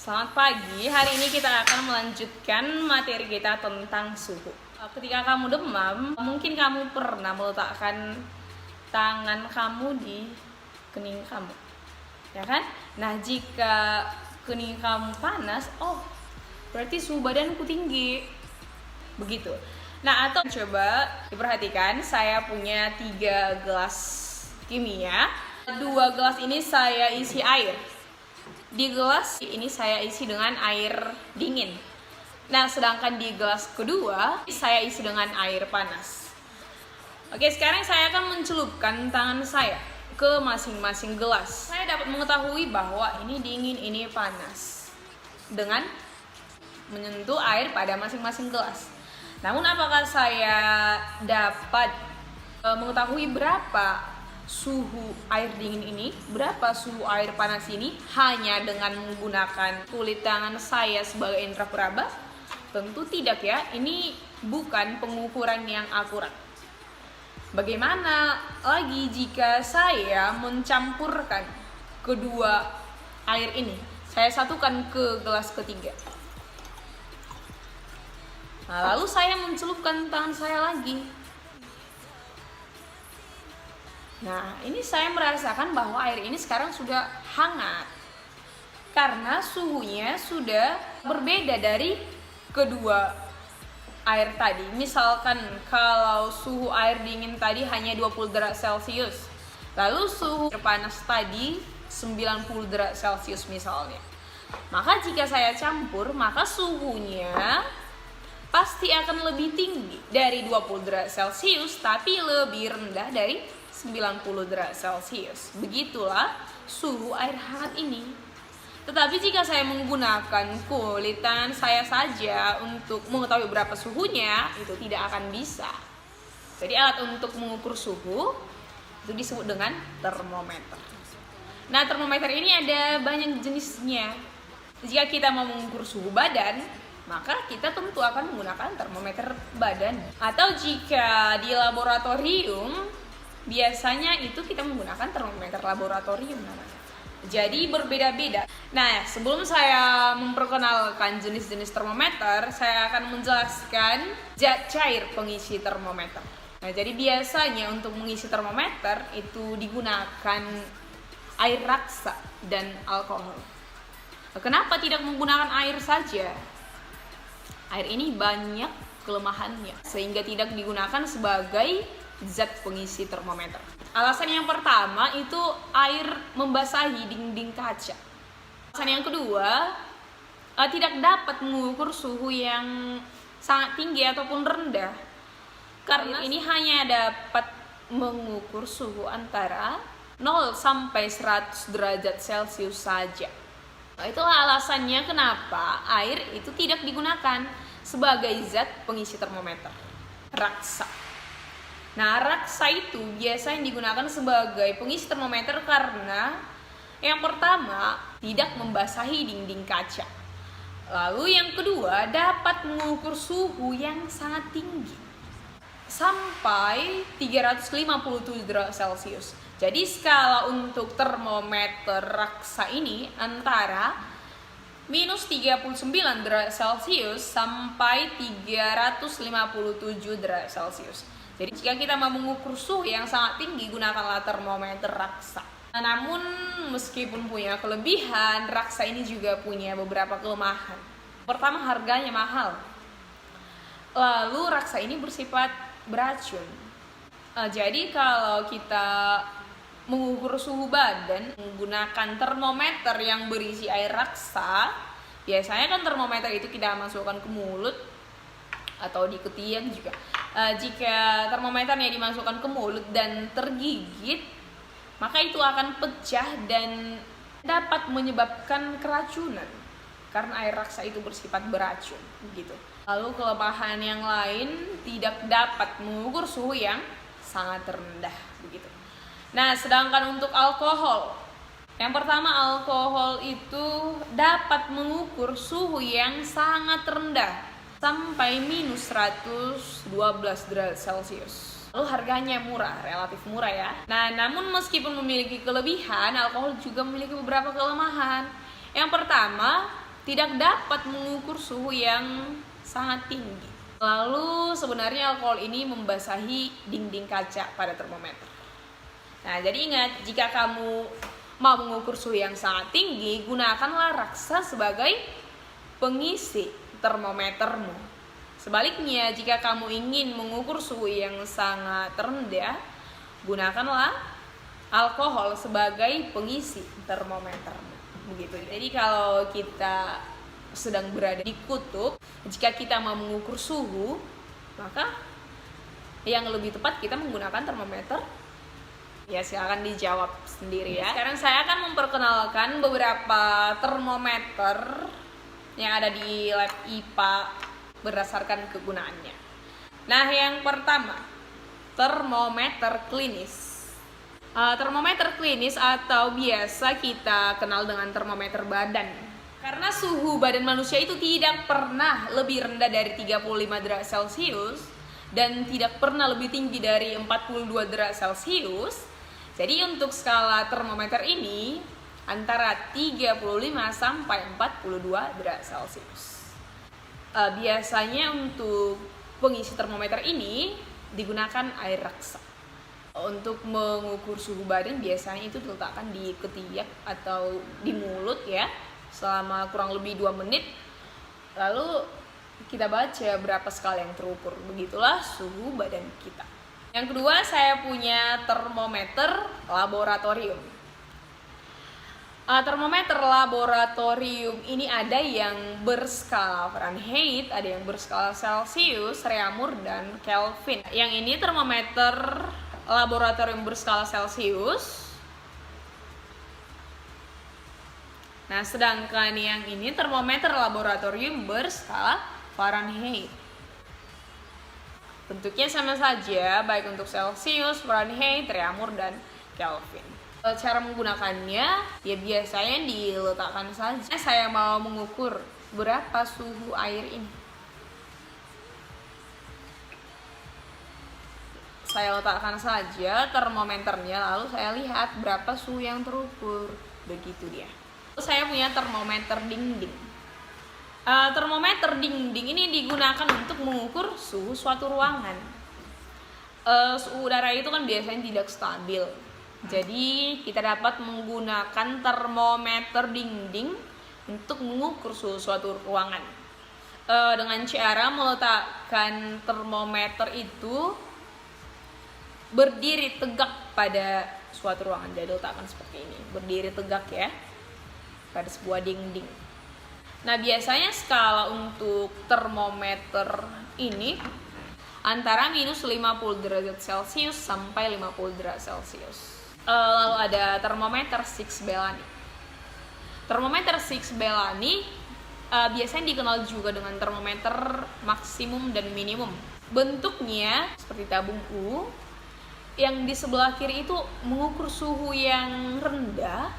Selamat pagi, hari ini kita akan melanjutkan materi kita tentang suhu. Ketika kamu demam, mungkin kamu pernah meletakkan tangan kamu di kening kamu, ya kan? Nah, jika kening kamu panas, berarti suhu badanku tinggi, begitu. Nah, atau coba diperhatikan, saya punya 3 gelas kimia. 2 gelas ini saya isi air. Di gelas ini saya isi dengan air dingin. Nah, sedangkan di gelas kedua saya isi dengan air panas. Oke, sekarang saya akan mencelupkan tangan saya ke masing-masing gelas. Saya dapat mengetahui bahwa ini dingin, ini panas dengan menyentuh air pada masing-masing gelas. Namun apakah saya dapat mengetahui berapa suhu air dingin ini, berapa suhu air panas ini hanya dengan menggunakan kulit tangan saya sebagai indera peraba? Tentu tidak ya, ini bukan pengukuran yang akurat. Bagaimana lagi jika saya mencampurkan kedua air ini? Saya satukan ke gelas ketiga. Nah, lalu saya mencelupkan tangan saya lagi. Nah, ini saya merasakan bahwa air ini sekarang sudah hangat karena suhunya sudah berbeda dari kedua air tadi. Misalkan kalau suhu air dingin tadi hanya 20 derajat Celcius, lalu suhu air panas tadi 90 derajat Celcius misalnya. Maka jika saya campur, maka suhunya pasti akan lebih tinggi dari 20 derajat Celcius, tapi lebih rendah dari 90 derajat Celcius. Begitulah suhu air hangat ini. Tetapi jika saya menggunakan kulit tangan saya saja untuk mengetahui berapa suhunya, itu tidak akan bisa. Jadi alat untuk mengukur suhu itu disebut dengan termometer. Nah, termometer ini ada banyak jenisnya. Jika kita mau mengukur suhu badan, maka kita tentu akan menggunakan termometer badan. Atau jika di laboratorium, biasanya itu kita menggunakan termometer laboratorium namanya. Jadi berbeda-beda. Nah, sebelum saya memperkenalkan jenis-jenis termometer, saya akan menjelaskan zat cair pengisi termometer. Nah, jadi biasanya untuk mengisi termometer itu digunakan air raksa dan alkohol. Kenapa tidak menggunakan air saja? Air ini banyak kelemahannya sehingga tidak digunakan sebagai zat pengisi termometer. Alasan yang pertama itu air membasahi dinding kaca. Alasan yang kedua, tidak dapat mengukur suhu yang sangat tinggi ataupun rendah, karena ini hanya dapat mengukur suhu antara 0 sampai 100 derajat Celcius saja. Itulah alasannya kenapa air itu tidak digunakan sebagai zat pengisi termometer. Raksa. Nah, raksa itu biasanya digunakan sebagai pengisi termometer karena yang pertama, tidak membasahi dinding kaca. Lalu yang kedua, dapat mengukur suhu yang sangat tinggi sampai 357 derajat Celcius. Jadi skala untuk termometer raksa ini antara minus 39 derajat Celcius sampai 357 derajat Celcius. Jadi jika kita mau mengukur suhu yang sangat tinggi, gunakanlah termometer raksa. Namun meskipun punya kelebihan, raksa ini juga punya beberapa kelemahan. Pertama, harganya mahal. Lalu raksa ini bersifat beracun. Jadi kalau kita mengukur suhu badan menggunakan termometer yang berisi air raksa, biasanya kan termometer itu kita masukkan ke mulut atau di ketiak juga. Jika termometernya dimasukkan ke mulut dan tergigit, maka itu akan pecah dan dapat menyebabkan keracunan karena air raksa itu bersifat beracun gitu. Lalu kelemahan yang lain, tidak dapat mengukur suhu yang sangat rendah begitu. Nah, sedangkan untuk alkohol, yang pertama, alkohol itu dapat mengukur suhu yang sangat rendah sampai minus 112 derajat Celcius. Lalu harganya murah, relatif murah ya. Nah, namun meskipun memiliki kelebihan, alkohol juga memiliki beberapa kelemahan. Yang pertama, tidak dapat mengukur suhu yang sangat tinggi. Lalu sebenarnya alkohol ini membasahi dinding kaca pada termometer. Nah, jadi ingat, jika kamu mau mengukur suhu yang sangat tinggi, gunakanlah raksa sebagai pengisi termometermu. Sebaliknya, jika kamu ingin mengukur suhu yang sangat rendah, gunakanlah alkohol sebagai pengisi termometermu. Begitu. Jadi kalau kita sedang berada di kutub, jika kita mau mengukur suhu, maka yang lebih tepat kita menggunakan termometer. Ya, silakan dijawab sendiri ya. Sekarang saya akan memperkenalkan beberapa termometer yang ada di lab IPA berdasarkan kegunaannya. Nah, yang pertama, termometer klinis. Termometer klinis atau biasa kita kenal dengan termometer badan. Karena suhu badan manusia itu tidak pernah lebih rendah dari 35 derajat Celcius dan tidak pernah lebih tinggi dari 42 derajat Celcius. Jadi untuk skala termometer ini antara 35 sampai 42 derajat Celcius. Biasanya untuk pengisi termometer ini digunakan air raksa. Untuk mengukur suhu badan biasanya itu diletakkan di ketiak atau di mulut ya, selama kurang lebih 2 menit. Lalu kita baca berapa skala yang terukur. Begitulah suhu badan kita. Yang kedua, saya punya termometer laboratorium. Termometer laboratorium ini ada yang berskala Fahrenheit, ada yang berskala Celcius, Reaumur, dan Kelvin. Yang ini termometer laboratorium berskala Celcius. Nah, sedangkan yang ini termometer laboratorium berskala Fahrenheit. Bentuknya sama saja, baik untuk Celcius, Fahrenheit, Reaumur, dan Kelvin. Cara menggunakannya, ya biasanya diletakkan saja. Saya mau mengukur berapa suhu air ini. Saya letakkan saja termometernya, lalu saya lihat berapa suhu yang terukur. Begitu dia. Saya punya termometer dinding. Termometer dinding ini digunakan untuk mengukur suhu suatu ruangan. Suhu udara itu kan biasanya tidak stabil. Jadi kita dapat menggunakan termometer dinding untuk mengukur suhu suatu ruangan. Dengan cara meletakkan termometer itu berdiri tegak pada suatu ruangan. Jadi letakkan seperti ini, berdiri tegak ya, pada sebuah dinding. Nah, biasanya skala untuk termometer ini antara minus 50 derajat Celcius sampai 50 derajat Celcius. Lalu ada termometer Six Bellani. Termometer Six Bellani biasanya dikenal juga dengan termometer maksimum dan minimum. Bentuknya seperti tabung U, yang di sebelah kiri itu mengukur suhu yang rendah,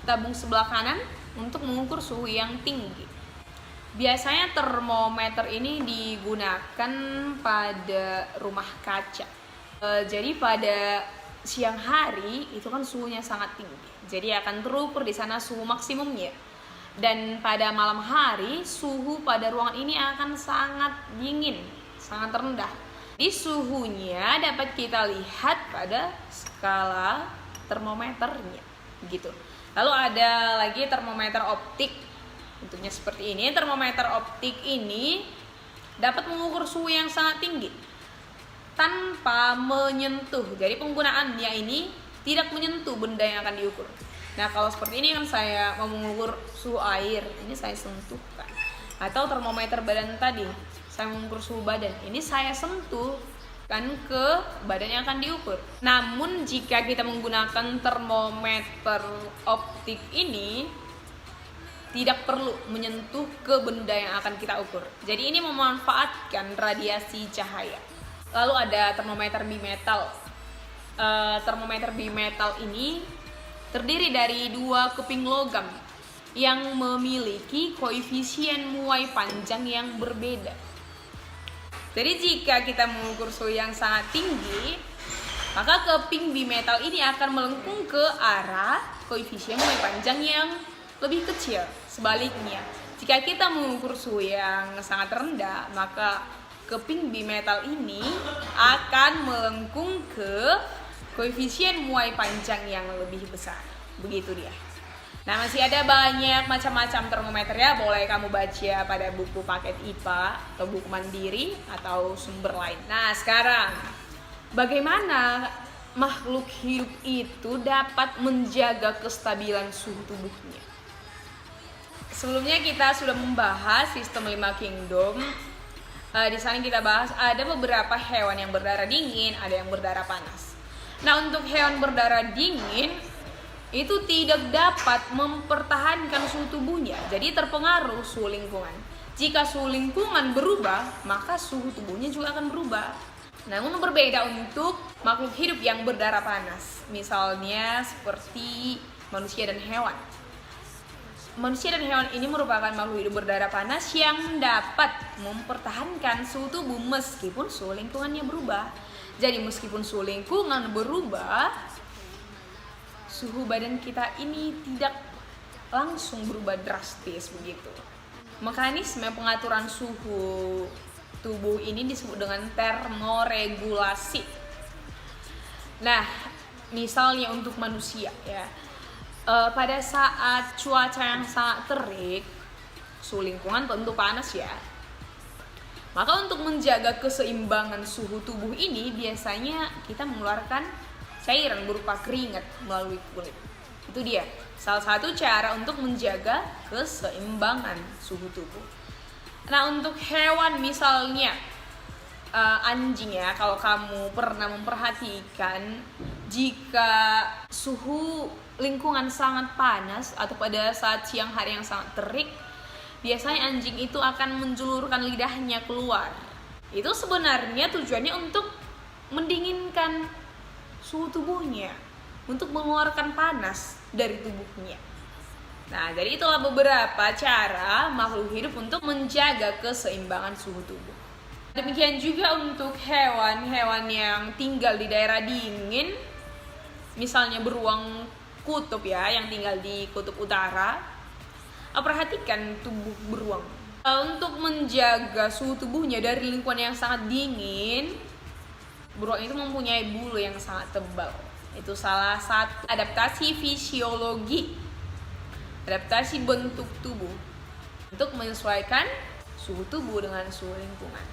tabung sebelah kanan untuk mengukur suhu yang tinggi. Biasanya termometer ini digunakan pada rumah kaca. Jadi pada siang hari itu kan suhunya sangat tinggi. Jadi akan terukur di sana suhu maksimumnya. Dan pada malam hari suhu pada ruangan ini akan sangat dingin, sangat rendah. Di suhunya dapat kita lihat pada skala termometernya, gitu. Lalu ada lagi termometer optik. Bentuknya seperti ini. Termometer optik ini dapat mengukur suhu yang sangat tinggi tanpa menyentuh. Jadi penggunaannya ini tidak menyentuh benda yang akan diukur. Nah, kalau seperti ini kan saya mau mengukur suhu air, ini saya sentuhkan. Atau termometer badan tadi, saya mengukur suhu badan, ini saya sentuh kan ke badan yang akan diukur. Namun jika kita menggunakan termometer optik ini tidak perlu menyentuh ke benda yang akan kita ukur. Jadi ini memanfaatkan radiasi cahaya. Lalu ada termometer bimetal. Termometer bimetal ini terdiri dari 2 keping logam yang memiliki koefisien muai panjang yang berbeda. Jadi jika kita mengukur suhu yang sangat tinggi, maka keping bimetal ini akan melengkung ke arah koefisien muai panjang yang lebih kecil. Sebaliknya, Jika kita mengukur suhu yang sangat rendah, maka keping bimetal ini akan melengkung ke koefisien muai panjang yang lebih besar. Begitu dia. Nah, masih ada banyak macam-macam termometer ya, boleh kamu baca pada buku paket IPA atau buku mandiri atau sumber lain. Nah, sekarang bagaimana makhluk hidup itu dapat menjaga kestabilan suhu tubuhnya? Sebelumnya kita sudah membahas sistem 5 kingdom. Di sana kita bahas ada beberapa hewan yang berdarah dingin, ada yang berdarah panas. Nah, untuk hewan berdarah dingin itu tidak dapat mempertahankan suhu tubuhnya, jadi terpengaruh suhu lingkungan. Jika suhu lingkungan berubah, maka suhu tubuhnya juga akan berubah. Namun berbeda untuk makhluk hidup yang berdarah panas, misalnya seperti manusia dan hewan. Manusia dan hewan ini merupakan makhluk hidup berdarah panas yang dapat mempertahankan suhu tubuh meskipun suhu lingkungannya berubah. Jadi meskipun suhu lingkungan berubah, suhu badan kita ini tidak langsung berubah drastis begitu. Mekanisme pengaturan suhu tubuh ini disebut dengan termoregulasi. Nah, misalnya untuk manusia ya, pada saat cuaca yang sangat terik, suhu lingkungan tentu panas ya. Maka untuk menjaga keseimbangan suhu tubuh ini biasanya kita mengeluarkan cairan berupa keringat melalui kulit. Itu dia salah satu cara untuk menjaga keseimbangan suhu tubuh. Nah, untuk hewan misalnya anjing ya, kalau kamu pernah memperhatikan, jika suhu lingkungan sangat panas atau pada saat siang hari yang sangat terik, biasanya anjing itu akan menjulurkan lidahnya keluar. Itu sebenarnya tujuannya untuk mendinginkan suhu tubuhnya, untuk mengeluarkan panas dari tubuhnya. Nah, jadi itulah beberapa cara makhluk hidup untuk menjaga keseimbangan suhu tubuh. Demikian juga untuk hewan-hewan yang tinggal di daerah dingin, misalnya beruang kutub ya, yang tinggal di kutub utara. Perhatikan tubuh beruang. Untuk menjaga suhu tubuhnya dari lingkungan yang sangat dingin, beruang itu mempunyai bulu yang sangat tebal. Itu salah satu adaptasi fisiologi, adaptasi bentuk tubuh untuk menyesuaikan suhu tubuh dengan suhu lingkungan.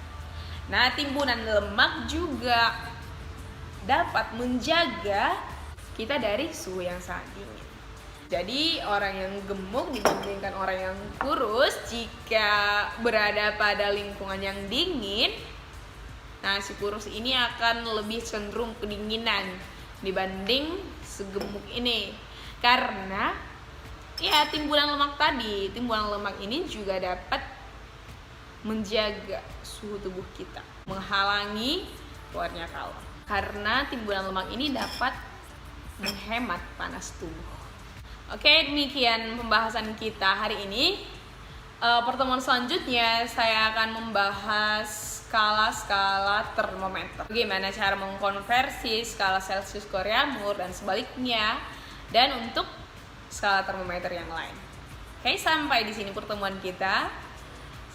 Nah, timbunan lemak juga dapat menjaga kita dari suhu yang sangat dingin. Jadi orang yang gemuk dibandingkan orang yang kurus, jika berada pada lingkungan yang dingin, nah si kurus ini akan lebih cenderung kedinginan dibanding segemuk ini. Karena ya timbunan lemak tadi, timbunan lemak ini juga dapat menjaga suhu tubuh kita, menghalangi keluarnya kalor. Karena timbunan lemak ini dapat menghemat panas tubuh. Oke, demikian pembahasan kita hari ini. Pertemuan selanjutnya saya akan membahas skala-skala termometer. Bagaimana cara mengkonversi skala Celsius ke Reaumur dan sebaliknya, dan untuk skala termometer yang lain. Oke, sampai di sini pertemuan kita.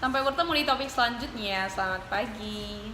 Sampai bertemu di topik selanjutnya. Selamat pagi.